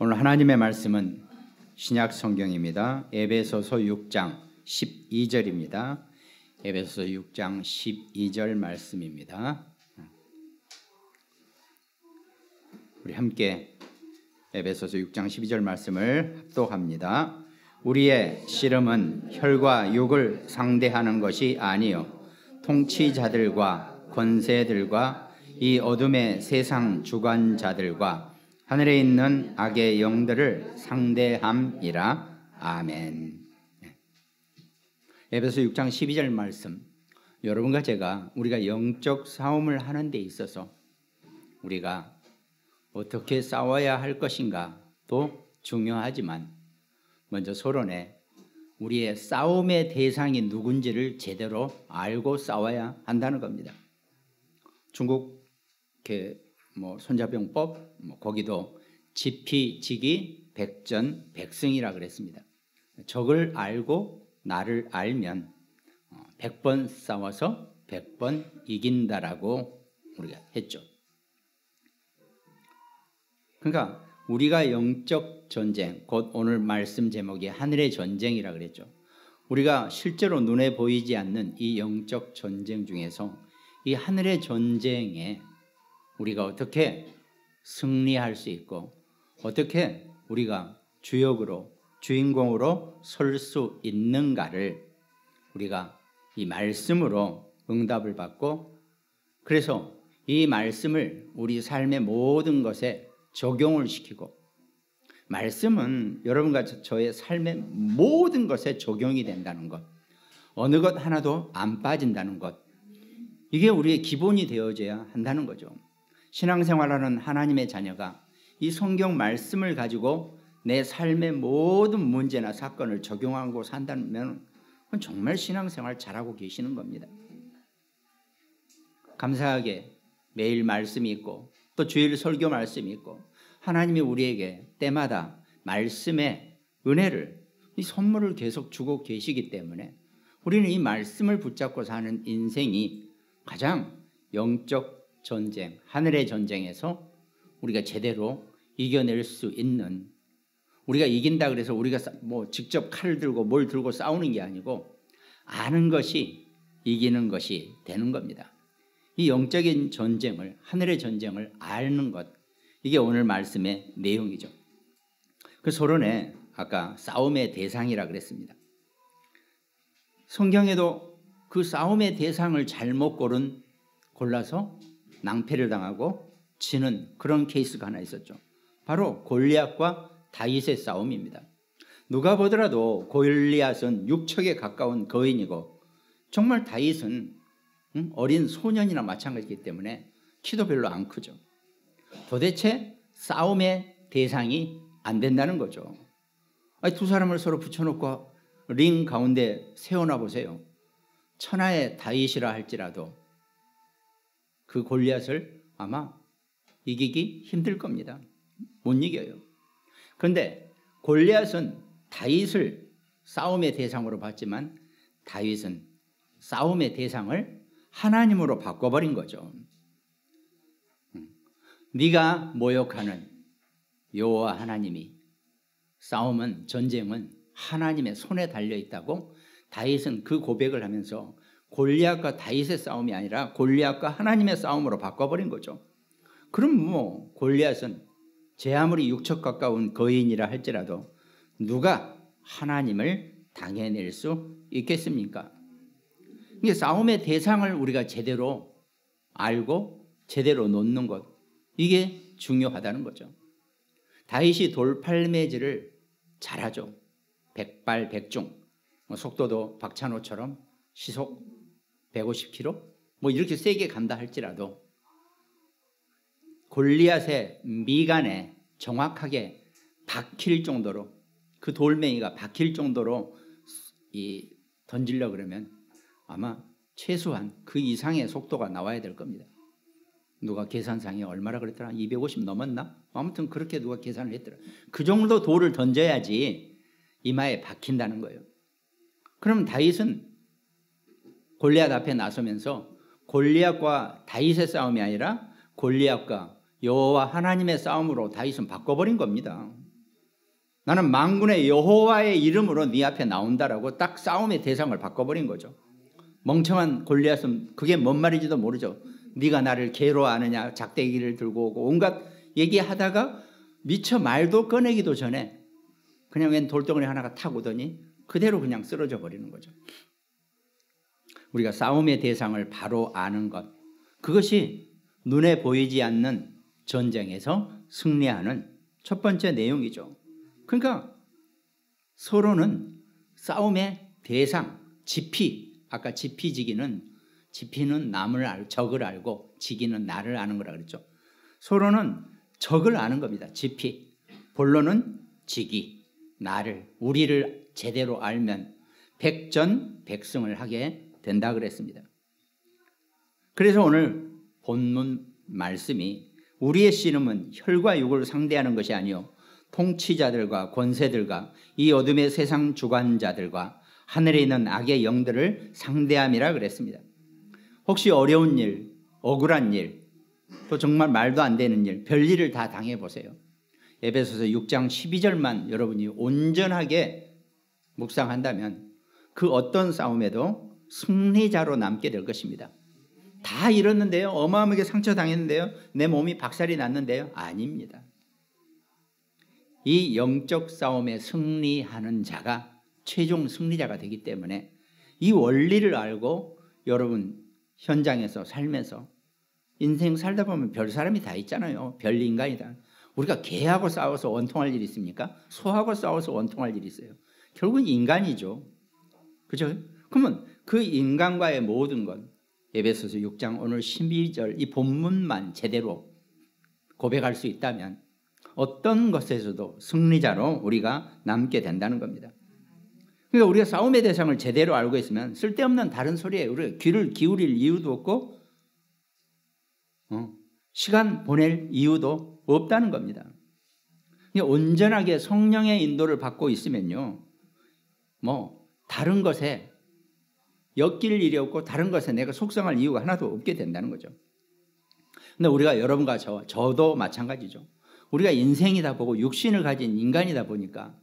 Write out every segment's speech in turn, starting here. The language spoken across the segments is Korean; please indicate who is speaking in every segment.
Speaker 1: 오늘 하나님의 말씀은 신약 성경입니다. 에베소서 6장 12절입니다. 에베소서 6장 12절 말씀입니다. 우리 함께 에베소서 6장 12절 말씀을 합독합니다. 우리의 씨름은 혈과 육을 상대하는 것이 아니요 통치자들과 권세들과 이 어둠의 세상 주관자들과 하늘에 있는 악의 영들을 상대함이라. 아멘. 에베소 6장 12절 말씀, 여러분과 제가 우리가 영적 싸움을 하는 데 있어서 우리가 어떻게 싸워야 할 것인가도 중요하지만 먼저 서론에 우리의 싸움의 대상이 누군지를 제대로 알고 싸워야 한다는 겁니다. 중국 손자병법, 거기도 지피지기 백전백승이라 그랬습니다. 적을 알고 나를 알면 100번 싸워서 100번 이긴다라고 우리가 했죠. 그러니까 우리가 영적 전쟁, 곧 오늘 말씀 제목이 하늘의 전쟁이라 그랬죠. 우리가 실제로 눈에 보이지 않는 이 영적 전쟁 중에서 이 하늘의 전쟁에 우리가 어떻게 승리할 수 있고 어떻게 우리가 주역으로 주인공으로 설 수 있는가를 우리가 이 말씀으로 응답을 받고, 그래서 이 말씀을 우리 삶의 모든 것에 적용을 시키고, 말씀은 여러분과 저의 삶의 모든 것에 적용이 된다는 것, 어느 것 하나도 안 빠진다는 것, 이게 우리의 기본이 되어져야 한다는 거죠. 신앙생활하는 하나님의 자녀가 이 성경 말씀을 가지고 내 삶의 모든 문제나 사건을 적용하고 산다면 그건 정말 신앙생활 잘하고 계시는 겁니다. 감사하게 매일 말씀이 있고 또 주일 설교 말씀이 있고 하나님이 우리에게 때마다 말씀의 은혜를, 이 선물을 계속 주고 계시기 때문에 우리는 이 말씀을 붙잡고 사는 인생이 가장 영적 전쟁, 하늘의 전쟁에서 우리가 제대로 이겨낼 수 있는, 우리가 이긴다 그래서 우리가 직접 칼을 들고 뭘 들고 싸우는 게 아니고 아는 것이 이기는 것이 되는 겁니다. 이 영적인 전쟁을, 하늘의 전쟁을 아는 것, 이게 오늘 말씀의 내용이죠. 그 서론에 아까 싸움의 대상이라 그랬습니다. 성경에도 그 싸움의 대상을 잘못 골라서 낭패를 당하고 지는 그런 케이스가 하나 있었죠. 바로 골리앗과 다윗의 싸움입니다. 누가 보더라도 골리앗은 육척에 가까운 거인이고 정말 다윗은 어린 소년이나 마찬가지이기 때문에 키도 별로 안 크죠. 도대체 싸움의 대상이 안 된다는 거죠. 두 사람을 서로 붙여놓고 링 가운데 세워놔 보세요. 천하의 다윗이라 할지라도 그 골리앗을 아마 이기기 힘들 겁니다. 못 이겨요. 그런데 골리앗은 다윗을 싸움의 대상으로 봤지만 다윗은 싸움의 대상을 하나님으로 바꿔버린 거죠. 네가 모욕하는 여호와 하나님이, 싸움은, 전쟁은 하나님의 손에 달려있다고 다윗은 그 고백을 하면서 골리앗과 다윗의 싸움이 아니라 골리앗과 하나님의 싸움으로 바꿔버린 거죠. 그럼 골리앗은 제 아무리 육척 가까운 거인이라 할지라도 누가 하나님을 당해낼 수 있겠습니까? 이게 싸움의 대상을 우리가 제대로 알고 제대로 놓는 것, 이게 중요하다는 거죠. 다윗이 돌팔매질을 잘하죠. 백발백중, 속도도 박찬호처럼 시속 150km 이렇게 세게 간다 할지라도 골리앗의 미간에 정확하게 박힐 정도로, 그 돌멩이가 박힐 정도로 던지려고 그러면 아마 최소한 그 이상의 속도가 나와야 될 겁니다. 누가 계산상에 얼마라 그랬더라? 250 넘었나? 아무튼 그렇게 누가 계산을 했더라. 그 정도 돌을 던져야지 이마에 박힌다는 거예요. 그럼 다윗은 골리앗 앞에 나서면서 골리앗과 다윗의 싸움이 아니라 골리앗과 여호와 하나님의 싸움으로 다윗은 바꿔버린 겁니다. 나는 만군의 여호와의 이름으로 네 앞에 나온다라고 딱 싸움의 대상을 바꿔버린 거죠. 멍청한 골리앗은 그게 뭔 말인지도 모르죠. 네가 나를 개로 아느냐, 작대기를 들고 오고 온갖 얘기하다가 미처 말도 꺼내기도 전에 그냥 웬 돌덩어리 하나가 탁 오더니 그대로 그냥 쓰러져 버리는 거죠. 우리가 싸움의 대상을 바로 아는 것, 그것이 눈에 보이지 않는 전쟁에서 승리하는 첫 번째 내용이죠. 그러니까 서로는 싸움의 대상, 지피, 아까 지피지기는 남을 적을 알고 지기는 나를 아는 거라 그랬죠. 서로는 적을 아는 겁니다. 지피, 본론은 지기, 나를, 우리를 제대로 알면 백전백승을 하게 된다 그랬습니다. 그래서 오늘 본문 말씀이 우리의 씨름은 혈과 육을 상대하는 것이 아니요 통치자들과 권세들과 이 어둠의 세상 주관자들과 하늘에 있는 악의 영들을 상대함이라 그랬습니다. 혹시 어려운 일, 억울한 일, 또 정말 말도 안 되는 일, 별일을 다 당해보세요. 에베소서 6장 12절만 여러분이 온전하게 묵상한다면 그 어떤 싸움에도 승리자로 남게 될 것입니다. 다 잃었는데요, 어마어마하게 상처당했는데요, 내 몸이 박살이 났는데요, 아닙니다. 이 영적 싸움에 승리하는 자가 최종 승리자가 되기 때문에 이 원리를 알고 여러분 현장에서 살면서 인생 살다 보면 별 사람이 다 있잖아요. 별 인간이다. 우리가 개하고 싸워서 원통할 일이 있습니까? 소하고 싸워서 원통할 일이 있어요. 결국은 인간이죠. 그죠? 그러면 그 인간과의 모든 것, 에베소서 6장 오늘 12절 이 본문만 제대로 고백할 수 있다면 어떤 것에서도 승리자로 우리가 남게 된다는 겁니다. 그러니까 우리가 싸움의 대상을 제대로 알고 있으면 쓸데없는 다른 소리에 우리가 귀를 기울일 이유도 없고 시간 보낼 이유도 없다는 겁니다. 그러니까 온전하게 성령의 인도를 받고 있으면요, 다른 것에 엮일 일이 없고 다른 것에 내가 속상할 이유가 하나도 없게 된다는 거죠. 근데 우리가 여러분과 저도 마찬가지죠. 우리가 인생이다 보고 육신을 가진 인간이다 보니까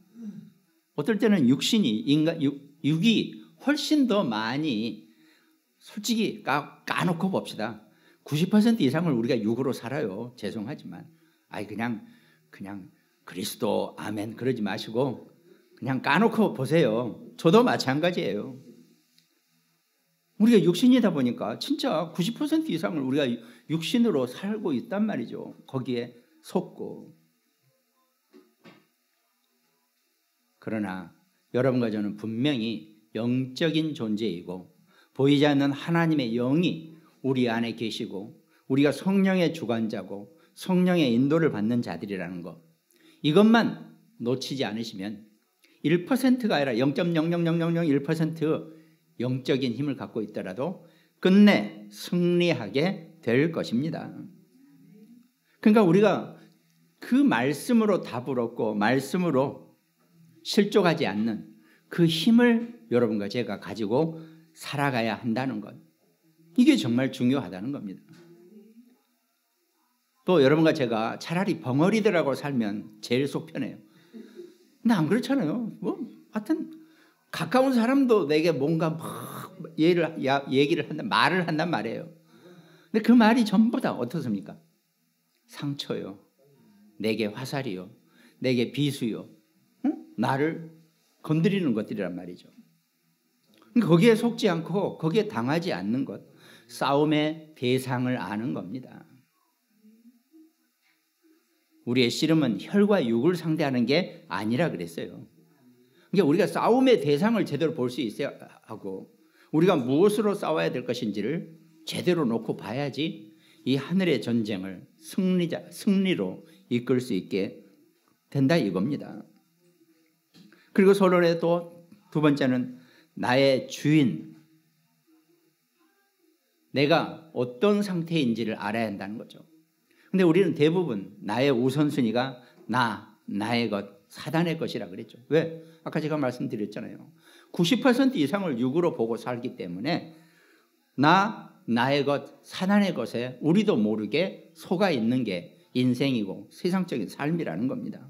Speaker 1: 어떨 때는 육이 훨씬 더 많이, 솔직히 까놓고 봅시다. 90% 이상을 우리가 육으로 살아요. 죄송하지만. 그냥 그리스도 아멘 그러지 마시고 그냥 까놓고 보세요. 저도 마찬가지예요. 우리가 육신이다 보니까 진짜 90% 이상을 우리가 육신으로 살고 있단 말이죠. 거기에 속고. 그러나 여러분과 저는 분명히 영적인 존재이고 보이지 않는 하나님의 영이 우리 안에 계시고 우리가 성령의 주관자고 성령의 인도를 받는 자들이라는 것, 이것만 놓치지 않으시면 1%가 아니라 0.00001% 영적인 힘을 갖고 있더라도 끝내 승리하게 될 것입니다. 그러니까 우리가 그 말씀으로 답을 얻고 말씀으로 실족하지 않는 그 힘을 여러분과 제가 가지고 살아가야 한다는 것, 이게 정말 중요하다는 겁니다. 또 여러분과 제가 차라리 벙어리들하고 살면 제일 속 편해요. 근데 안 그렇잖아요. 하여튼 가까운 사람도 내게 뭔가 막 얘기를 한다, 말을 한단 말이에요. 근데 그 말이 전부 다 어떻습니까? 상처요, 내게 화살이요, 내게 비수요, 나를 건드리는 것들이란 말이죠. 거기에 속지 않고 거기에 당하지 않는 것, 싸움의 대상을 아는 겁니다. 우리의 씨름은 혈과 육을 상대하는 게 아니라 그랬어요. 그러니까 우리가 싸움의 대상을 제대로 볼 수 있어야 하고 우리가 무엇으로 싸워야 될 것인지를 제대로 놓고 봐야지 이 하늘의 전쟁을 승리로 이끌 수 있게 된다 이겁니다. 그리고 서론의 또 두 번째는 나의 주인, 내가 어떤 상태인지를 알아야 한다는 거죠. 근데 우리는 대부분 나의 우선순위가 나의 것, 사단의 것이라 그랬죠. 왜? 아까 제가 말씀드렸잖아요. 90% 이상을 육으로 보고 살기 때문에 나의 것, 사단의 것에 우리도 모르게 속아 있는 게 인생이고 세상적인 삶이라는 겁니다.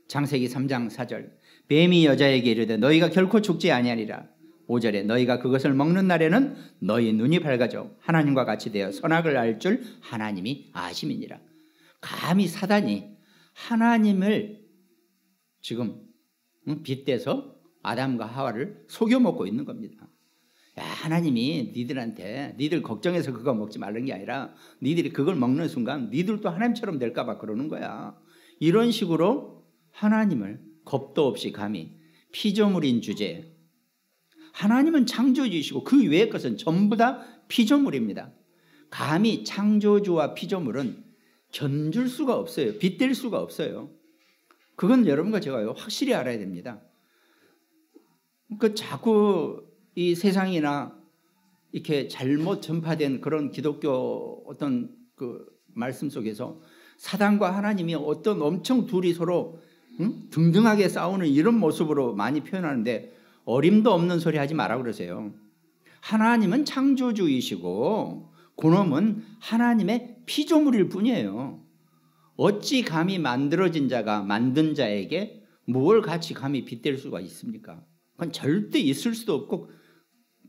Speaker 1: 창세기 3장 4절 뱀이 여자에게 이르되 너희가 결코 죽지 아니하리라. 5절에 너희가 그것을 먹는 날에는 너희 눈이 밝아져 하나님과 같이 되어 선악을 알 줄 하나님이 아심이니라. 감히 사단이 하나님을 지금 빗대서 아담과 하와를 속여 먹고 있는 겁니다. 야, 하나님이 니들한테 니들 걱정해서 그거 먹지 말는 게 아니라 니들이 그걸 먹는 순간 니들도 하나님처럼 될까 봐 그러는 거야. 이런 식으로 하나님을 겁도 없이 감히 피조물인 주제에, 하나님은 창조주이시고 그 외의 것은 전부 다 피조물입니다. 감히 창조주와 피조물은 견줄 수가 없어요. 빗댈 수가 없어요. 그건 여러분과 제가 확실히 알아야 됩니다. 그 자꾸 이 세상이나 이렇게 잘못 전파된 그런 기독교 어떤 그 말씀 속에서 사단과 하나님이 어떤 엄청 둘이 서로 등등하게 싸우는 이런 모습으로 많이 표현하는데 어림도 없는 소리 하지 마라 그러세요. 하나님은 창조주이시고 그놈은 하나님의 피조물일 뿐이에요. 어찌 감히 만들어진 자가 만든 자에게 무엇을 같이 감히 빗댈 수가 있습니까? 그건 절대 있을 수도 없고,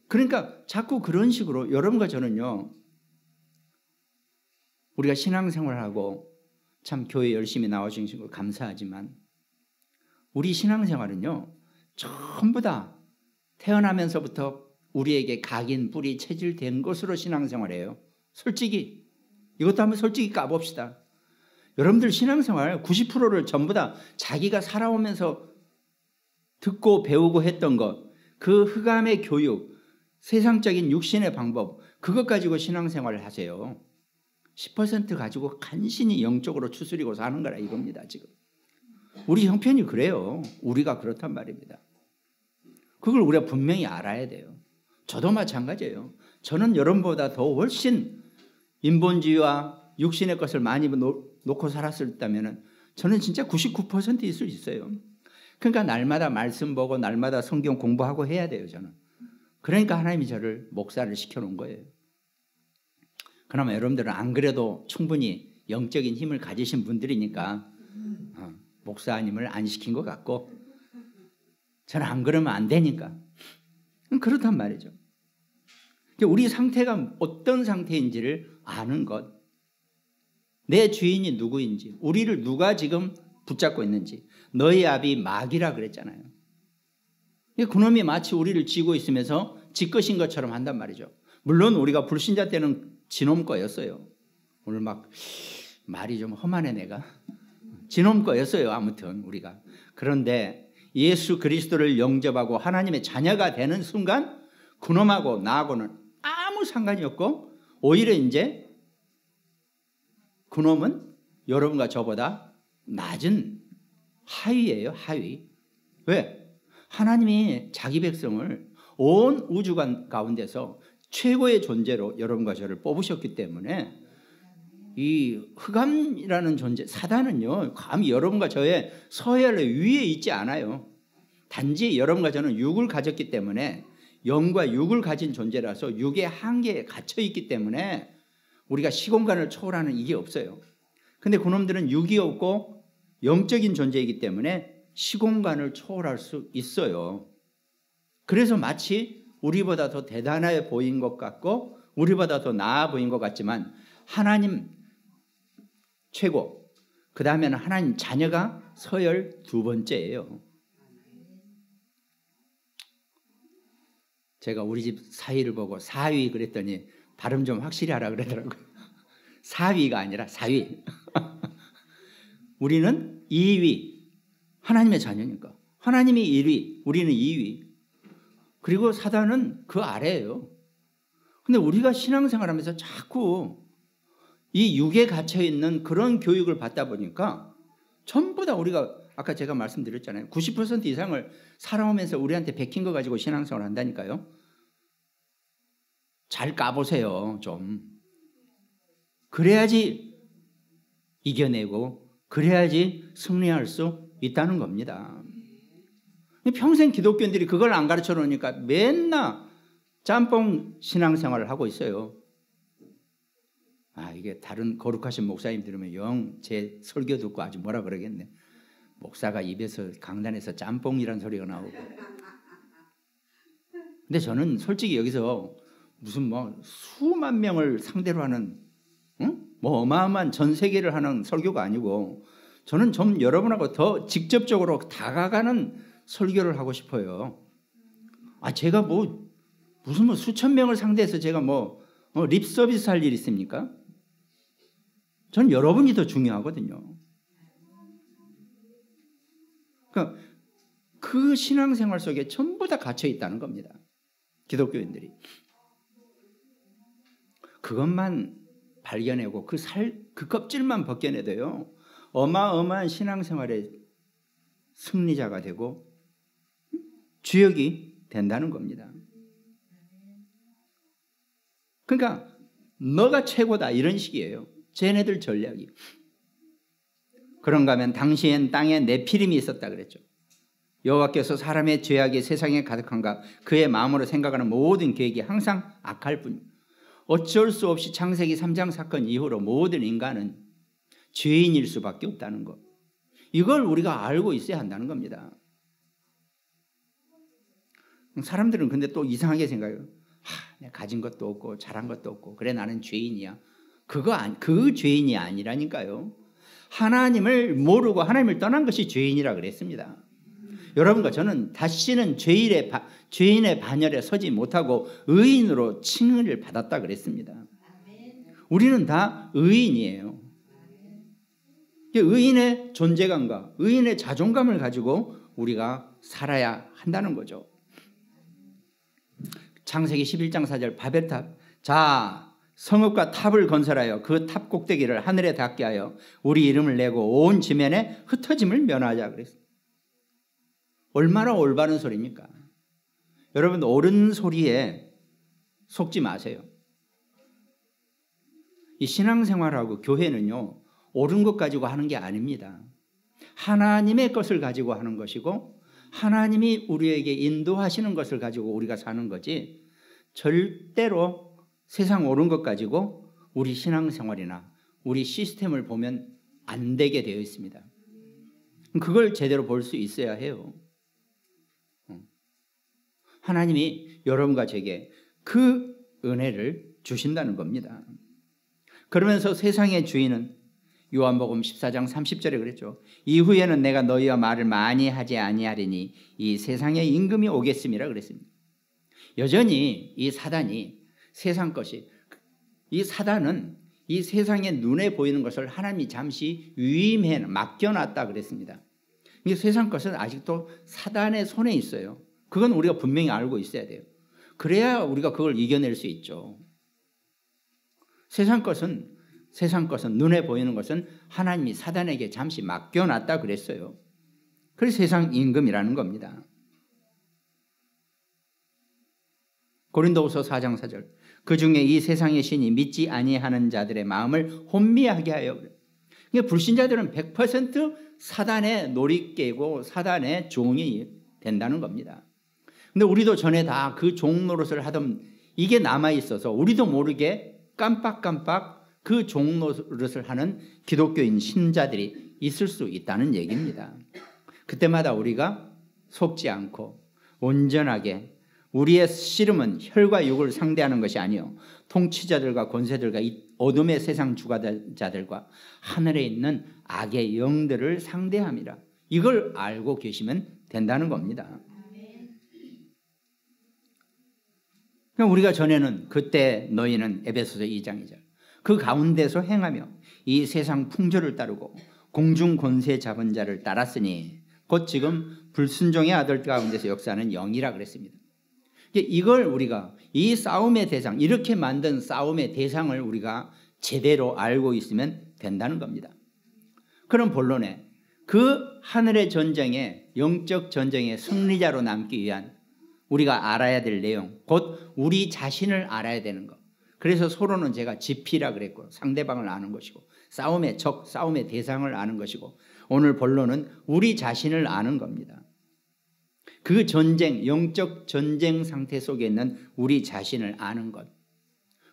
Speaker 1: 그러니까 자꾸 그런 식으로 여러분과 저는요, 우리가 신앙생활하고 참 교회 열심히 나와주신 걸 감사하지만 우리 신앙생활은요 전부 다 태어나면서부터 우리에게 각인 뿌리 체질된 것으로 신앙생활해요. 솔직히 이것도 한번 솔직히 까봅시다. 여러분들 신앙생활 90%를 전부 다 자기가 살아오면서 듣고 배우고 했던 것, 그 흑암의 교육, 세상적인 육신의 방법, 그것 가지고 신앙생활을 하세요. 10% 가지고 간신히 영적으로 추스리고 사는 거라 이겁니다. 지금 우리 형편이 그래요. 우리가 그렇단 말입니다. 그걸 우리가 분명히 알아야 돼요. 저도 마찬가지예요. 저는 여러분보다 더 훨씬 인본주의와 육신의 것을 많이 놓고 살았었다면 저는 진짜 99%일 수 있어요. 그러니까 날마다 말씀 보고 날마다 성경 공부하고 해야 돼요. 저는. 그러니까 하나님이 저를 목사를 시켜놓은 거예요. 그나마 여러분들은 안 그래도 충분히 영적인 힘을 가지신 분들이니까 목사님을 안 시킨 것 같고, 저는 안 그러면 안 되니까 그렇단 말이죠. 우리 상태가 어떤 상태인지를 아는 것, 내 주인이 누구인지, 우리를 누가 지금 붙잡고 있는지. 너희 아비 마귀라 그랬잖아요. 그놈이 마치 우리를 쥐고 있으면서 지 것인 것처럼 한단 말이죠. 물론 우리가 불신자 때는 지놈 거였어요. 오늘 막 말이 좀 험하네 내가. 지놈 거였어요. 아무튼 우리가. 그런데 예수 그리스도를 영접하고 하나님의 자녀가 되는 순간 그놈하고 나하고는 아무 상관이 없고, 오히려 이제 그놈은 여러분과 저보다 낮은 하위예요. 하위. 왜? 하나님이 자기 백성을 온 우주관 가운데서 최고의 존재로 여러분과 저를 뽑으셨기 때문에 이 흑암이라는 존재, 사단은요 감히 여러분과 저의 서열 위에 있지 않아요. 단지 여러분과 저는 육을 가졌기 때문에, 영과 육을 가진 존재라서 육의 한계에 갇혀 있기 때문에 우리가 시공간을 초월하는 이게 없어요. 근데 그놈들은 육이 없고 영적인 존재이기 때문에 시공간을 초월할 수 있어요. 그래서 마치 우리보다 더 대단해 보인 것 같고 우리보다 더 나아 보인 것 같지만 하나님 최고, 그 다음에는 하나님 자녀가 서열 두 번째예요. 제가 우리 집 사위를 보고 사위 그랬더니 발음 좀 확실히 하라 그러더라고요. 사위가 아니라 사위. 우리는 2위, 하나님의 자녀니까. 하나님이 1위, 우리는 2위. 그리고 사단은 그 아래예요. 근데 우리가 신앙생활하면서 자꾸 이 육에 갇혀있는 그런 교육을 받다 보니까 전부 다 우리가 아까 제가 말씀드렸잖아요. 90% 이상을 살아오면서 우리한테 베낀 거 가지고 신앙생활을 한다니까요. 잘 까보세요. 좀. 그래야지 이겨내고 그래야지 승리할 수 있다는 겁니다. 평생 기독교인들이 그걸 안 가르쳐 놓으니까 맨날 짬뽕 신앙생활을 하고 있어요. 이게 다른 거룩하신 목사님 들으면 영 제 설교 듣고 아주 뭐라 그러겠네. 목사가 입에서 강단에서 짬뽕이란 소리가 나오고. 근데 저는 솔직히 여기서 무슨 뭐 수만 명을 상대로 하는 뭐 어마어마한 전 세계를 하는 설교가 아니고 저는 좀 여러분하고 더 직접적으로 다가가는 설교를 하고 싶어요. 제가 무슨 수천 명을 상대해서 제가 립 서비스 할 일 있습니까? 저는 여러분이 더 중요하거든요. 그러니까 그 신앙생활 속에 전부 다 갇혀 있다는 겁니다. 기독교인들이. 그것만 발견하고 그 껍질만 벗겨내도요. 어마어마한 신앙생활의 승리자가 되고 주역이 된다는 겁니다. 그러니까 너가 최고다 이런 식이에요. 쟤네들 전략이. 그런가 하면 당시엔 땅에 네피림이 있었다 그랬죠. 여호와께서 사람의 죄악이 세상에 가득한가 그의 마음으로 생각하는 모든 계획이 항상 악할 뿐. 어쩔 수 없이 창세기 3장 사건 이후로 모든 인간은 죄인일 수밖에 없다는 것. 이걸 우리가 알고 있어야 한다는 겁니다. 사람들은 근데 또 이상하게 생각해요. 내가 가진 것도 없고 잘한 것도 없고 그래 나는 죄인이야. 그 죄인이 아니라니까요. 하나님을 모르고 하나님을 떠난 것이 죄인이라 그랬습니다. 여러분과 저는 다시는 죄인의 반열에 서지 못하고 의인으로 칭의를 받았다 그랬습니다. 우리는 다 의인이에요. 의인의 존재감과 의인의 자존감을 가지고 우리가 살아야 한다는 거죠. 창세기 11장 4절 바벨탑. 자, 성읍과 탑을 건설하여 그 탑 꼭대기를 하늘에 닿게 하여 우리 이름을 내고 온 지면에 흩어짐을 면하자 그랬어요. 얼마나 올바른 소리입니까? 여러분 옳은 소리에 속지 마세요. 이 신앙생활하고 교회는요. 옳은 것 가지고 하는 게 아닙니다. 하나님의 것을 가지고 하는 것이고 하나님이 우리에게 인도하시는 것을 가지고 우리가 사는 거지 절대로 세상 옳은 것 가지고 우리 신앙생활이나 우리 시스템을 보면 안 되게 되어 있습니다. 그걸 제대로 볼 수 있어야 해요. 하나님이 여러분과 제게 그 은혜를 주신다는 겁니다. 그러면서 세상의 주인은 요한복음 14장 30절에 그랬죠. 이후에는 내가 너희와 말을 많이 하지 아니하리니 이 세상의 임금이 오겠음이라 그랬습니다. 여전히 이 사단이 세상 것이 이 사단은 이 세상의 눈에 보이는 것을 하나님이 잠시 위임해 맡겨놨다 그랬습니다. 이 세상 것은 아직도 사단의 손에 있어요. 그건 우리가 분명히 알고 있어야 돼요. 그래야 우리가 그걸 이겨낼 수 있죠. 세상 것은 눈에 보이는 것은 하나님이 사단에게 잠시 맡겨놨다 그랬어요. 그래서 세상 임금이라는 겁니다. 고린도후서 4장 4절. 그 중에 이 세상의 신이 믿지 아니하는 자들의 마음을 혼미하게 하여. 그러니까 불신자들은 100% 사단의 놀이개고 사단의 종이 된다는 겁니다. 근데 우리도 전에 다 그 종 노릇을 하던 이게 남아 있어서 우리도 모르게 깜빡깜빡 그 종 노릇을 하는 기독교인 신자들이 있을 수 있다는 얘기입니다. 그때마다 우리가 속지 않고 온전하게 우리의 씨름은 혈과 육을 상대하는 것이 아니요 통치자들과 권세들과 이 어둠의 세상 주관자들과 하늘에 있는 악의 영들을 상대함이라. 이걸 알고 계시면 된다는 겁니다. 그러니까 우리가 전에는 그때 너희는 에베소서 2장 2절 그 가운데서 행하며 이 세상 풍조를 따르고 공중 권세 잡은 자를 따랐으니 곧 지금 불순종의 아들 가운데서 역사하는 영이라 그랬습니다. 이걸 우리가 이 싸움의 대상 이렇게 만든 싸움의 대상을 우리가 제대로 알고 있으면 된다는 겁니다. 그런 본론에 그 하늘의 전쟁에 영적 전쟁의 승리자로 남기 위한 우리가 알아야 될 내용 곧 우리 자신을 알아야 되는 것. 그래서 서로는 제가 지피라 그랬고 상대방을 아는 것이고 싸움의 적, 싸움의 대상을 아는 것이고 오늘 본론은 우리 자신을 아는 겁니다. 그 전쟁, 영적 전쟁 상태 속에 있는 우리 자신을 아는 것.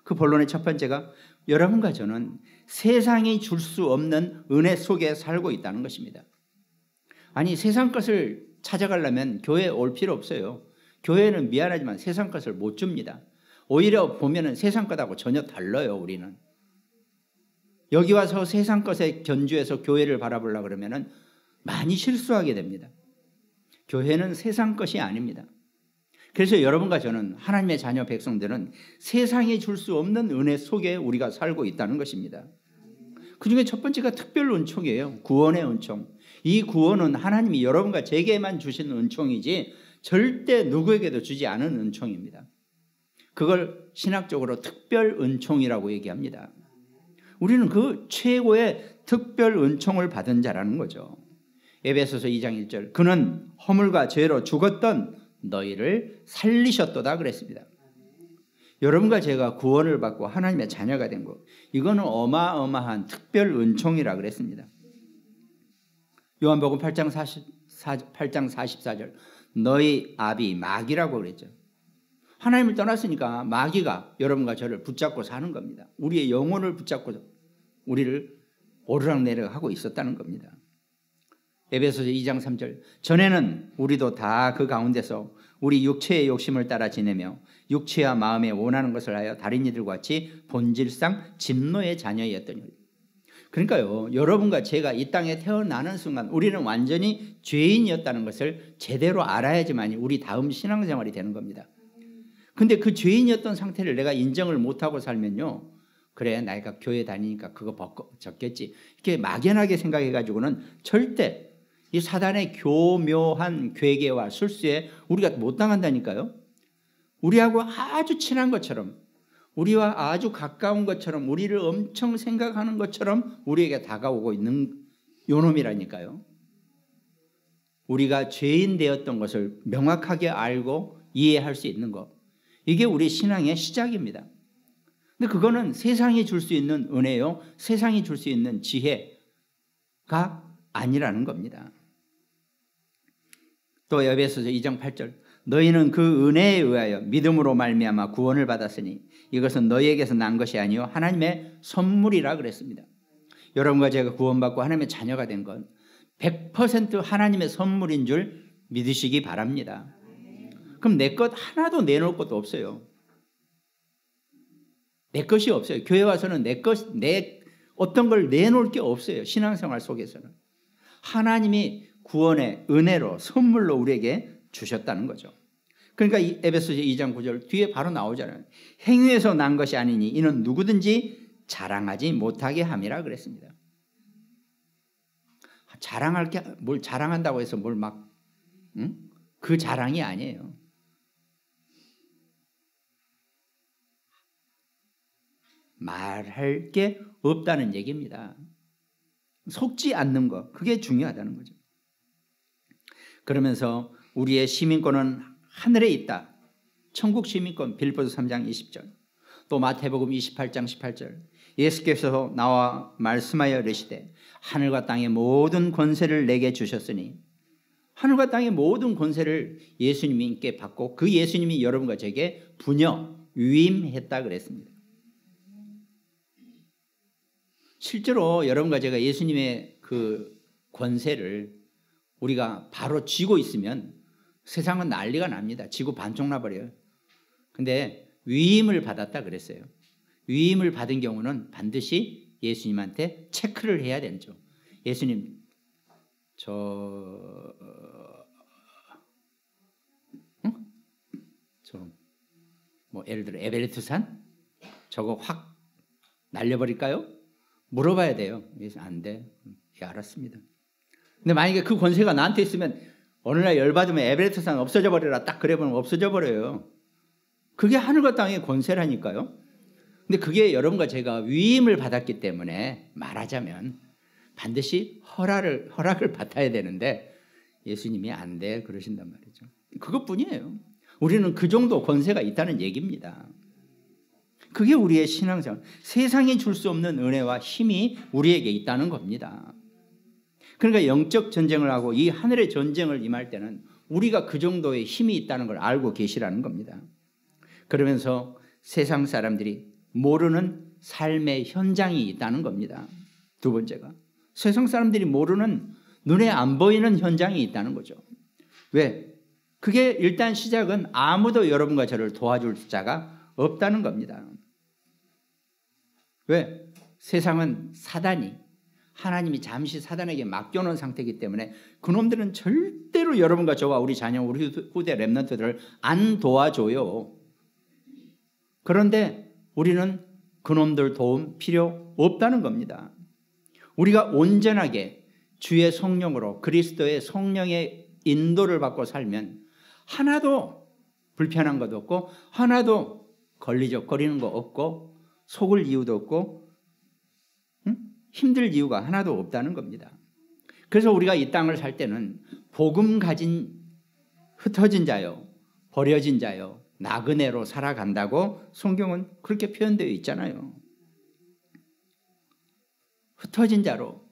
Speaker 1: 그 본론의 첫 번째가 여러분과 저는 세상이 줄 수 없는 은혜 속에 살고 있다는 것입니다. 아니 세상 것을 찾아가려면 교회에 올 필요 없어요. 교회는 미안하지만 세상 것을 못 줍니다. 오히려 보면은 세상 것하고 전혀 달라요. 우리는 여기 와서 세상 것에 견주해서 교회를 바라보려고 그러면은 많이 실수하게 됩니다. 교회는 세상 것이 아닙니다. 그래서 여러분과 저는 하나님의 자녀 백성들은 세상이 줄 수 없는 은혜 속에 우리가 살고 있다는 것입니다. 그중에 첫 번째가 특별 은총이에요. 구원의 은총. 이 구원은 하나님이 여러분과 제게만 주신 은총이지 절대 누구에게도 주지 않은 은총입니다. 그걸 신학적으로 특별 은총이라고 얘기합니다. 우리는 그 최고의 특별 은총을 받은 자라는 거죠. 에베소서 2장 1절 그는 허물과 죄로 죽었던 너희를 살리셨도다 그랬습니다. 여러분과 제가 구원을 받고 하나님의 자녀가 된 것, 이거는 어마어마한 특별 은총이라 그랬습니다. 요한복음 8장 44절 너희 아비 마귀라고 그랬죠. 하나님을 떠났으니까 마귀가 여러분과 저를 붙잡고 사는 겁니다. 우리의 영혼을 붙잡고 우리를 오르락내리락 하고 있었다는 겁니다. 에베소서 2장 3절 전에는 우리도 다 그 가운데서 우리 육체의 욕심을 따라 지내며 육체와 마음에 원하는 것을 하여 다른 이들과 같이 본질상 진노의 자녀였더니. 그러니까요, 여러분과 제가 이 땅에 태어나는 순간 우리는 완전히 죄인이었다는 것을 제대로 알아야지만 우리 다음 신앙생활이 되는 겁니다. 근데 그 죄인이었던 상태를 내가 인정을 못하고 살면요, 그래 내가 교회 다니니까 그거 벗겼지 이렇게 막연하게 생각해가지고는 절대 이 사단의 교묘한 괴계와 술수에 우리가 못 당한다니까요. 우리하고 아주 친한 것처럼, 우리와 아주 가까운 것처럼, 우리를 엄청 생각하는 것처럼 우리에게 다가오고 있는 요놈이라니까요. 우리가 죄인 되었던 것을 명확하게 알고 이해할 수 있는 것, 이게 우리 신앙의 시작입니다. 근데 그거는 세상이 줄 수 있는 은혜요, 세상이 줄 수 있는 지혜가 아니라는 겁니다. 또 에베소서 2장 8절 너희는 그 은혜에 의하여 믿음으로 말미암아 구원을 받았으니 이것은 너희에게서 난 것이 아니요 하나님의 선물이라 그랬습니다. 여러분과 제가 구원받고 하나님의 자녀가 된 건 100% 하나님의 선물인 줄 믿으시기 바랍니다. 그럼 내 것 하나도 내놓을 것도 없어요. 내 것이 없어요. 교회 와서는 내 어떤 걸 내놓을 게 없어요. 신앙생활 속에서는 하나님이 구원의 은혜로 선물로 우리에게 주셨다는 거죠. 그러니까 이 에베소서 2장 9절 뒤에 바로 나오잖아요. 행위에서 난 것이 아니니 이는 누구든지 자랑하지 못하게 함이라 그랬습니다. 자랑할 게 뭘 자랑한다고 해서 뭘 막 그 자랑이 아니에요. 말할 게 없다는 얘기입니다. 속지 않는 것, 그게 중요하다는 거죠. 그러면서 우리의 시민권은 하늘에 있다. 천국 시민권 빌립보서 3장 20절. 또 마태복음 28장 18절. 예수께서 나와 말씀하여 이르시되 하늘과 땅의 모든 권세를 내게 주셨으니, 하늘과 땅의 모든 권세를 예수님께 받고 그 예수님이 여러분과 제게 부녀 위임했다 그랬습니다. 실제로 여러분과 제가 예수님의 그 권세를 우리가 바로 쥐고 있으면 세상은 난리가 납니다. 쥐고 반쪽 나버려요. 근데 위임을 받았다 그랬어요. 위임을 받은 경우는 반드시 예수님한테 체크를 해야 되죠. 예수님, 뭐 예를 들어 에베레스트 산 저거 확 날려버릴까요? 물어봐야 돼요. 안 돼. 예, 알았습니다. 근데 만약에 그 권세가 나한테 있으면 어느 날 열받으면 에베레스트 산 없어져 버려라 딱 그래보면 없어져 버려요. 그게 하늘과 땅의 권세라니까요. 근데 그게 여러분과 제가 위임을 받았기 때문에 말하자면 반드시 허락을 받아야 되는데 예수님이 안 돼 그러신단 말이죠. 그것뿐이에요. 우리는 그 정도 권세가 있다는 얘기입니다. 그게 우리의 신앙생활, 세상이 줄 수 없는 은혜와 힘이 우리에게 있다는 겁니다. 그러니까 영적 전쟁을 하고 이 하늘의 전쟁을 임할 때는 우리가 그 정도의 힘이 있다는 걸 알고 계시라는 겁니다. 그러면서 세상 사람들이 모르는 삶의 현장이 있다는 겁니다. 두 번째가 세상 사람들이 모르는 눈에 안 보이는 현장이 있다는 거죠. 왜? 그게 일단 시작은 아무도 여러분과 저를 도와줄 자가 없다는 겁니다. 왜? 세상은 사단이, 하나님이 잠시 사단에게 맡겨놓은 상태이기 때문에 그놈들은 절대로 여러분과 저와 우리 자녀, 우리 후대 렘넌트들을 안 도와줘요. 그런데 우리는 그놈들 도움 필요 없다는 겁니다. 우리가 온전하게 주의 성령으로 그리스도의 성령의 인도를 받고 살면 하나도 불편한 것도 없고 하나도 걸리적거리는 거 없고 속을 이유도 없고 힘들 이유가 하나도 없다는 겁니다. 그래서 우리가 이 땅을 살 때는 복음 가진 흩어진 자요, 버려진 자요, 나그네로 살아간다고 성경은 그렇게 표현되어 있잖아요. 흩어진 자로,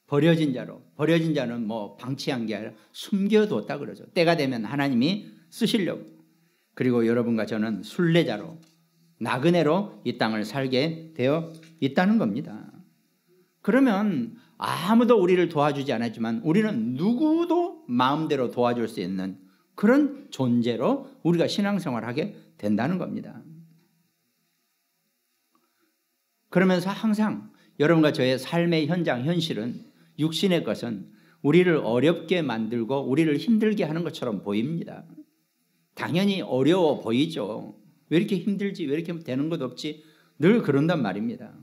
Speaker 1: 버려진 자로. 버려진 자는 뭐 방치한 게 아니라 숨겨뒀다 그러죠. 때가 되면 하나님이 쓰시려고. 그리고 여러분과 저는 순례자로, 나그네로 이 땅을 살게 되어 있다는 겁니다. 그러면 아무도 우리를 도와주지 않았지만 우리는 누구도 마음대로 도와줄 수 있는 그런 존재로 우리가 신앙생활을 하게 된다는 겁니다. 그러면서 항상 여러분과 저의 삶의 현장, 현실은 육신의 것은 우리를 어렵게 만들고 우리를 힘들게 하는 것처럼 보입니다. 당연히 어려워 보이죠. 왜 이렇게 힘들지? 왜 이렇게 되는 것 없지? 늘 그런단 말입니다.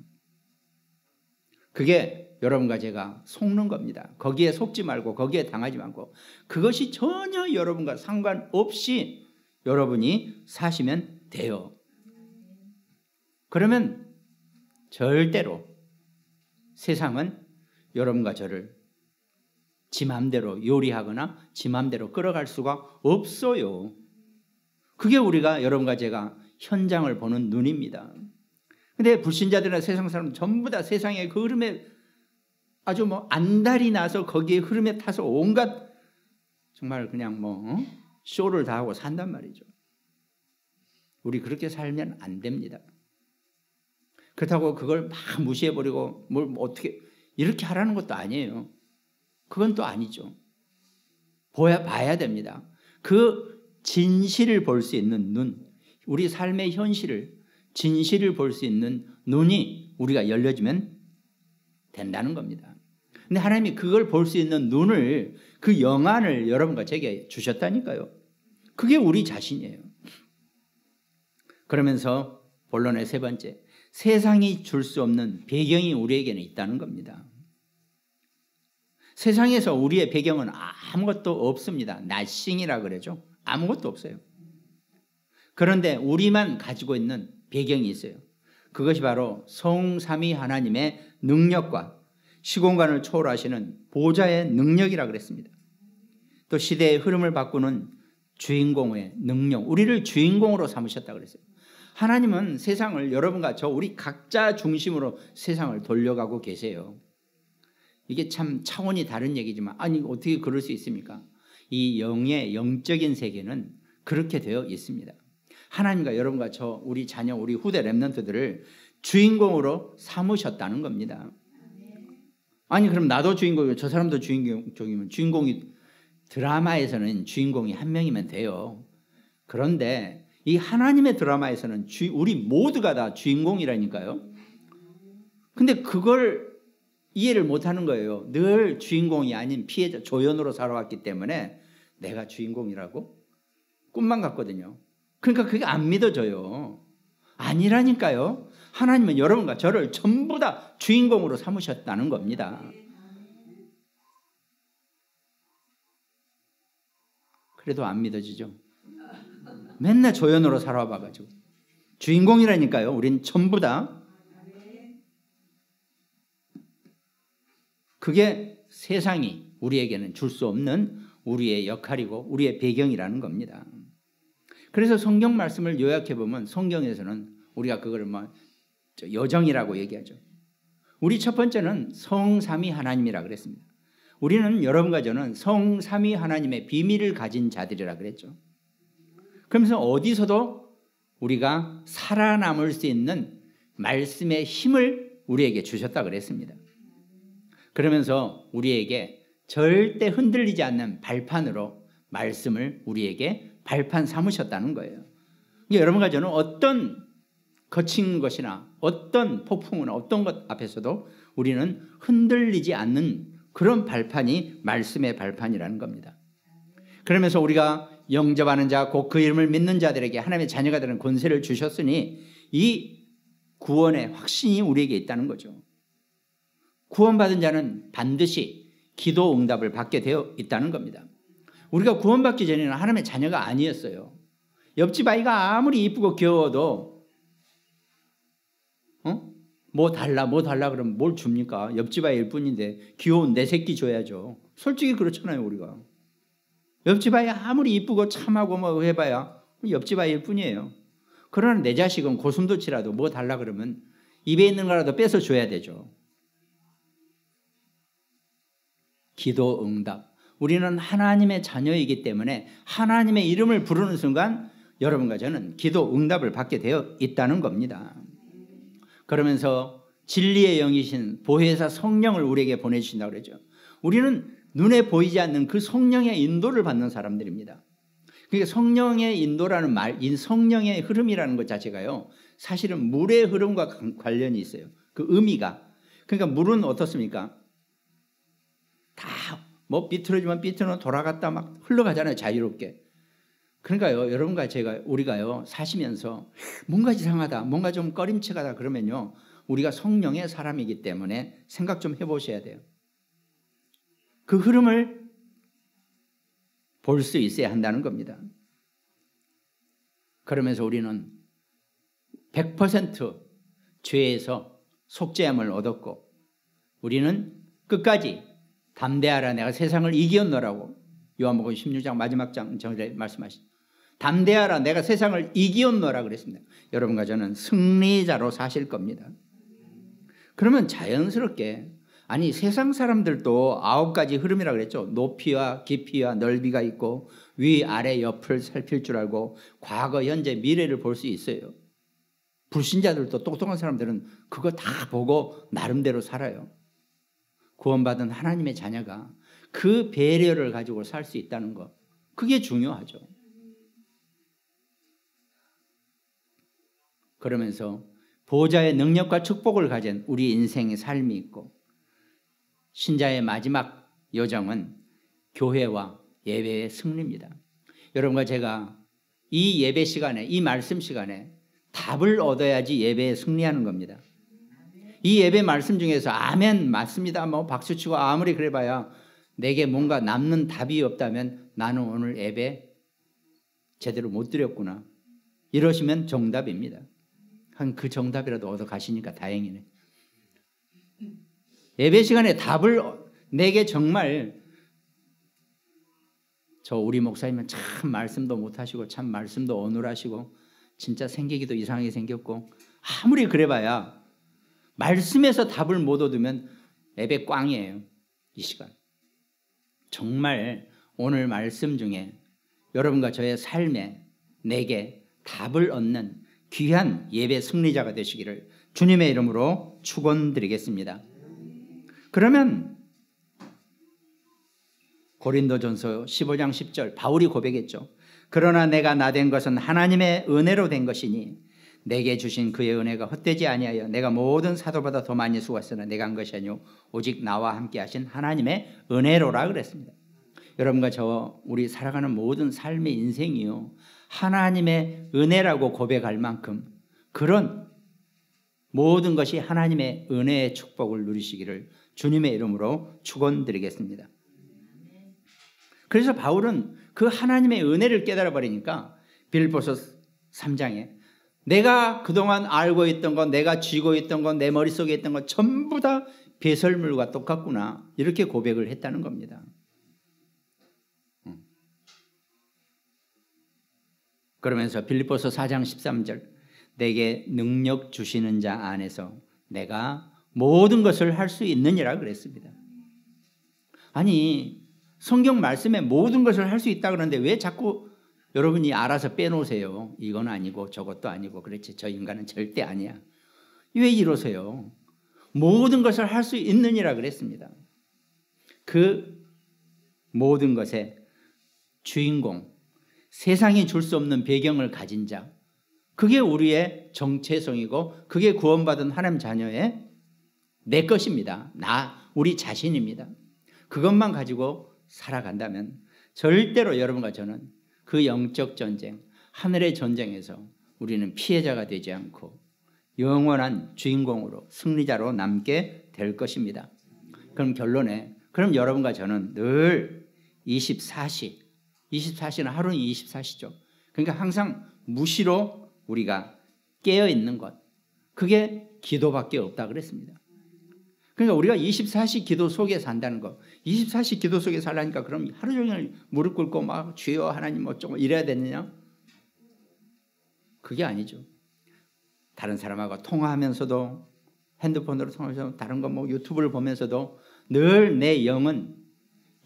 Speaker 1: 그게 여러분과 제가 속는 겁니다. 거기에 속지 말고 거기에 당하지 말고 그것이 전혀 여러분과 상관없이 여러분이 사시면 돼요. 그러면 절대로 세상은 여러분과 저를 지 맘대로 요리하거나 지 맘대로 끌어갈 수가 없어요. 그게 우리가 여러분과 제가 현장을 보는 눈입니다. 근데 불신자들이나 세상 사람은 전부 다 세상의 그 흐름에 아주 뭐 안달이 나서 거기에 흐름에 타서 온갖 정말 그냥 쇼를 다 하고 산단 말이죠. 우리 그렇게 살면 안 됩니다. 그렇다고 그걸 막 무시해버리고 뭘 어떻게 이렇게 하라는 것도 아니에요. 그건 또 아니죠. 봐야 됩니다. 그 진실을 볼 수 있는 눈, 우리 삶의 현실을 진실을 볼 수 있는 눈이 우리가 열려지면 된다는 겁니다. 근데 하나님이 그걸 볼 수 있는 눈을, 그 영안을 여러분과 제게 주셨다니까요. 그게 우리 자신이에요. 그러면서 본론의 세 번째, 세상이 줄 수 없는 배경이 우리에게는 있다는 겁니다. 세상에서 우리의 배경은 아무것도 없습니다. 나싱이라 그러죠. 아무것도 없어요. 그런데 우리만 가지고 있는 배경이 있어요. 그것이 바로 성삼위 하나님의 능력과 시공간을 초월하시는 보좌의 능력이라 그랬습니다. 또 시대의 흐름을 바꾸는 주인공의 능력, 우리를 주인공으로 삼으셨다 그랬어요. 하나님은 세상을 여러분과 저 우리 각자 중심으로 세상을 돌려가고 계세요. 이게 참 차원이 다른 얘기지만 아니 어떻게 그럴 수 있습니까? 이 영적인 세계는 그렇게 되어 있습니다. 하나님과 여러분과 저 우리 자녀 우리 후대 렘넌트들을 주인공으로 삼으셨다는 겁니다. 아니 그럼 나도 주인공이고 저 사람도 주인공이면 주인공이 드라마에서는 주인공이 한 명이면 돼요. 그런데 이 하나님의 드라마에서는 우리 모두가 다 주인공이라니까요. 근데 그걸 이해를 못하는 거예요. 늘 주인공이 아닌 피해자 조연으로 살아왔기 때문에 내가 주인공이라고 꿈만 같거든요. 그러니까 그게 안 믿어져요. 아니라니까요. 하나님은 여러분과 저를 전부 다 주인공으로 삼으셨다는 겁니다. 그래도 안 믿어지죠. 맨날 조연으로 살아와봐가지고 주인공이라니까요. 우린 전부 다. 그게 세상이 우리에게는 줄 수 없는 우리의 역할이고 우리의 배경이라는 겁니다. 그래서 성경 말씀을 요약해보면 성경에서는 우리가 그걸 여정이라고 얘기하죠. 우리 첫 번째는 성삼위 하나님이라 그랬습니다. 우리는 여러분과 저는 성삼위 하나님의 비밀을 가진 자들이라 그랬죠. 그러면서 어디서도 우리가 살아남을 수 있는 말씀의 힘을 우리에게 주셨다 그랬습니다. 그러면서 우리에게 절대 흔들리지 않는 발판으로 말씀을 우리에게 발판 삼으셨다는 거예요. 여러분과 저는 어떤 거친 것이나 어떤 폭풍이나 어떤 것 앞에서도 우리는 흔들리지 않는 그런 발판이 말씀의 발판이라는 겁니다. 그러면서 우리가 영접하는 자, 곧 그 이름을 믿는 자들에게 하나님의 자녀가 되는 권세를 주셨으니 이 구원의 확신이 우리에게 있다는 거죠. 구원받은 자는 반드시 기도 응답을 받게 되어 있다는 겁니다. 우리가 구원받기 전에는 하나님의 자녀가 아니었어요. 옆집 아이가 아무리 이쁘고 귀여워도 뭐 달라 그러면 뭘 줍니까? 옆집 아이일 뿐인데 귀여운 내 새끼 줘야죠. 솔직히 그렇잖아요. 우리가 옆집 아이 아무리 이쁘고 참하고 뭐 해봐야 옆집 아이일 뿐이에요. 그러나 내 자식은 고슴도치라도 뭐 달라 그러면 입에 있는 거라도 뺏어 줘야 되죠. 기도 응답. 우리는 하나님의 자녀이기 때문에 하나님의 이름을 부르는 순간 여러분과 저는 기도 응답을 받게 되어 있다는 겁니다. 그러면서 진리의 영이신 보혜사 성령을 우리에게 보내주신다고 그러죠. 우리는 눈에 보이지 않는 그 성령의 인도를 받는 사람들입니다. 그러니까 성령의 인도라는 말, 이 성령의 흐름이라는 것 자체가요, 사실은 물의 흐름과 관련이 있어요. 그 의미가. 그러니까 물은 어떻습니까? 다 뭐 삐뚤어지면 삐뚤어 돌아갔다 막 흘러가잖아요. 자유롭게. 그러니까요, 여러분과 우리가요 사시면서 뭔가 이상하다, 뭔가 좀 꺼림칙하다 그러면요, 우리가 성령의 사람이기 때문에 생각 좀 해보셔야 돼요. 그 흐름을 볼 수 있어야 한다는 겁니다. 그러면서 우리는 100% 죄에서 속죄함을 얻었고, 우리는 끝까지 담대하라 내가 세상을 이기었노라고 요한복음 16장 마지막 장절에 말씀하신, 담대하라 내가 세상을 이기었노라 그랬습니다. 여러분과 저는 승리자로 사실 겁니다. 그러면 자연스럽게, 아니 세상 사람들도 9가지 흐름이라고 그랬죠. 높이와 깊이와 넓이가 있고 위 아래 옆을 살필 줄 알고 과거 현재 미래를 볼 수 있어요. 불신자들도 똑똑한 사람들은 그거 다 보고 나름대로 살아요. 구원받은 하나님의 자녀가 그 배려를 가지고 살 수 있다는 것, 그게 중요하죠. 그러면서 보호자의 능력과 축복을 가진 우리 인생의 삶이 있고, 신자의 마지막 여정은 교회와 예배의 승리입니다. 여러분과 제가 이 예배 시간에, 이 말씀 시간에 답을 얻어야지 예배에 승리하는 겁니다. 이 예배 말씀 중에서 아멘 맞습니다 뭐 박수치고 아무리 그래봐야 내게 뭔가 남는 답이 없다면 나는 오늘 예배 제대로 못 드렸구나, 이러시면 정답입니다. 한 그 정답이라도 얻어 가시니까 다행이네. 예배 시간에 답을 내게 정말, 저 우리 목사님은 참 말씀도 못하시고 참 말씀도 어눌하시고 진짜 생기기도 이상하게 생겼고, 아무리 그래봐야 말씀에서 답을 못 얻으면 예배 꽝이에요. 이 시간 정말 오늘 말씀 중에 여러분과 저의 삶에 내게 답을 얻는 귀한 예배 승리자가 되시기를 주님의 이름으로 축원드리겠습니다. 그러면 고린도전서 15장 10절 바울이 고백했죠. 그러나 내가 나된 것은 하나님의 은혜로 된 것이니 내게 주신 그의 은혜가 헛되지 아니하여 내가 모든 사도보다 더 많이 수고했으나 내가 한 것이 아니오 오직 나와 함께 하신 하나님의 은혜로라 그랬습니다. 여러분과 저 우리 살아가는 모든 삶의 인생이요, 하나님의 은혜라고 고백할 만큼 그런 모든 것이 하나님의 은혜의 축복을 누리시기를 주님의 이름으로 축원드리겠습니다. 그래서 바울은 그 하나님의 은혜를 깨달아 버리니까 빌립보서 3장에 내가 그동안 알고 있던 것, 내가 쥐고 있던 것, 내 머릿속에 있던 것 전부 다 배설물과 똑같구나, 이렇게 고백을 했다는 겁니다. 그러면서 빌립보서 4장 13절 내게 능력 주시는 자 안에서 내가 모든 것을 할 수 있느니라 그랬습니다. 아니 성경 말씀에 모든 것을 할 수 있다 그러는데 왜 자꾸 여러분이 알아서 빼놓으세요? 이건 아니고 저것도 아니고, 그렇지 저 인간은 절대 아니야, 왜 이러세요? 모든 것을 할 수 있느니라 그랬습니다. 그 모든 것의 주인공, 세상이 줄 수 없는 배경을 가진 자, 그게 우리의 정체성이고 그게 구원받은 하나님 자녀의 내 것입니다. 우리 자신입니다. 그것만 가지고 살아간다면 절대로 여러분과 저는 그 영적 전쟁, 하늘의 전쟁에서 우리는 피해자가 되지 않고 영원한 주인공으로 승리자로 남게 될 것입니다. 그럼 결론에 그럼 여러분과 저는 늘 24시는 하루는 24시죠. 그러니까 항상 무시로 우리가 깨어있는 것, 그게 기도밖에 없다 그랬습니다. 그러니까 우리가 24시 기도 속에 산다는 것, 24시 기도 속에 살라니까 그럼 하루 종일 무릎 꿇고 막 주여 하나님 어쩌고 이래야 되느냐? 그게 아니죠. 다른 사람하고 통화하면서도, 핸드폰으로 통화하면서 다른 거 뭐 유튜브를 보면서도 늘 내 영은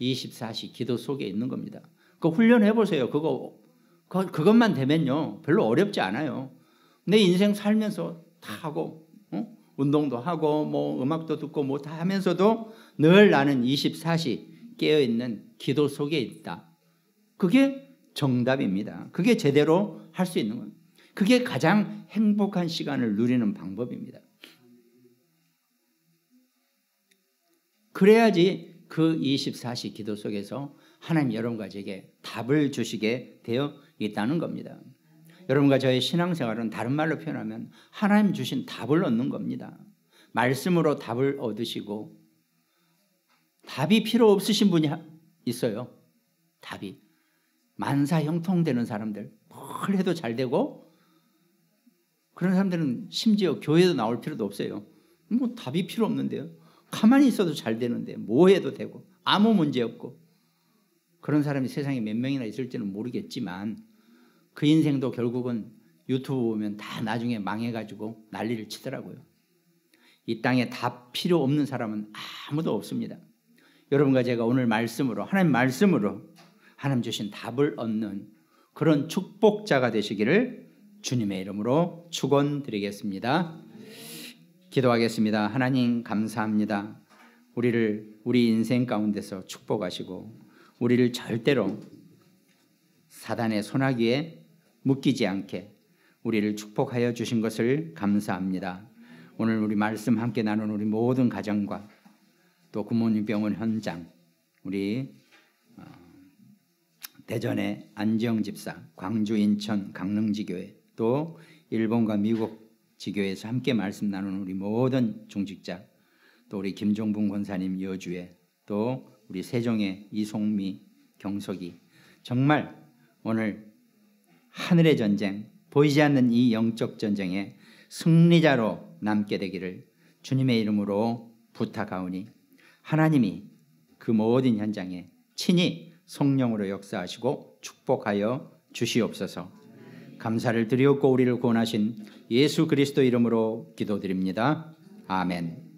Speaker 1: 24시 기도 속에 있는 겁니다. 그거 훈련해 보세요. 그것만 되면요 별로 어렵지 않아요. 내 인생 살면서 다 하고 운동도 하고 뭐 음악도 듣고 뭐 다 하면서도 늘 나는 24시 깨어있는 기도 속에 있다. 그게 정답입니다. 그게 제대로 할 수 있는 겁니다. 그게 가장 행복한 시간을 누리는 방법입니다. 그래야지 그 24시 기도 속에서 하나님 여러분과 저에게 답을 주시게 되어 있다는 겁니다. 여러분과 저의 신앙생활은 다른 말로 표현하면 하나님 주신 답을 얻는 겁니다. 말씀으로 답을 얻으시고, 답이 필요 없으신 분이 있어요. 답이 만사형통되는 사람들, 뭘 해도 잘 되고, 그런 사람들은 심지어 교회도 나올 필요도 없어요. 뭐 답이 필요 없는데요. 가만히 있어도 잘 되는데 뭐 해도 되고 아무 문제 없고. 그런 사람이 세상에 몇 명이나 있을지는 모르겠지만 그 인생도 결국은 유튜브 보면 다 나중에 망해가지고 난리를 치더라고요. 이 땅에 답 필요 없는 사람은 아무도 없습니다. 여러분과 제가 오늘 말씀으로, 하나님 말씀으로 하나님 주신 답을 얻는 그런 축복자가 되시기를 주님의 이름으로 축원드리겠습니다. 기도하겠습니다. 하나님 감사합니다. 우리 인생 가운데서 축복하시고 우리를 절대로 사단의 소나기에 묶이지 않게 우리를 축복하여 주신 것을 감사합니다. 오늘 우리 말씀 함께 나눈 우리 모든 가정과 또 굿모닝 병원 현장, 우리 대전의 안지영 집사, 광주, 인천, 강릉지교회, 또 일본과 미국 지교회에서 함께 말씀 나누는 우리 모든 중직자, 또 우리 김종분 권사님 여주에, 또 우리 세종의 이송미, 경석이, 정말 오늘 하늘의 전쟁, 보이지 않는 이 영적 전쟁에 승리자로 남게 되기를 주님의 이름으로 부탁하오니 하나님이 그 모든 현장에 친히 성령으로 역사하시고 축복하여 주시옵소서. 감사를 드리옵고 우리를 구원하신 예수 그리스도 이름으로 기도드립니다. 아멘.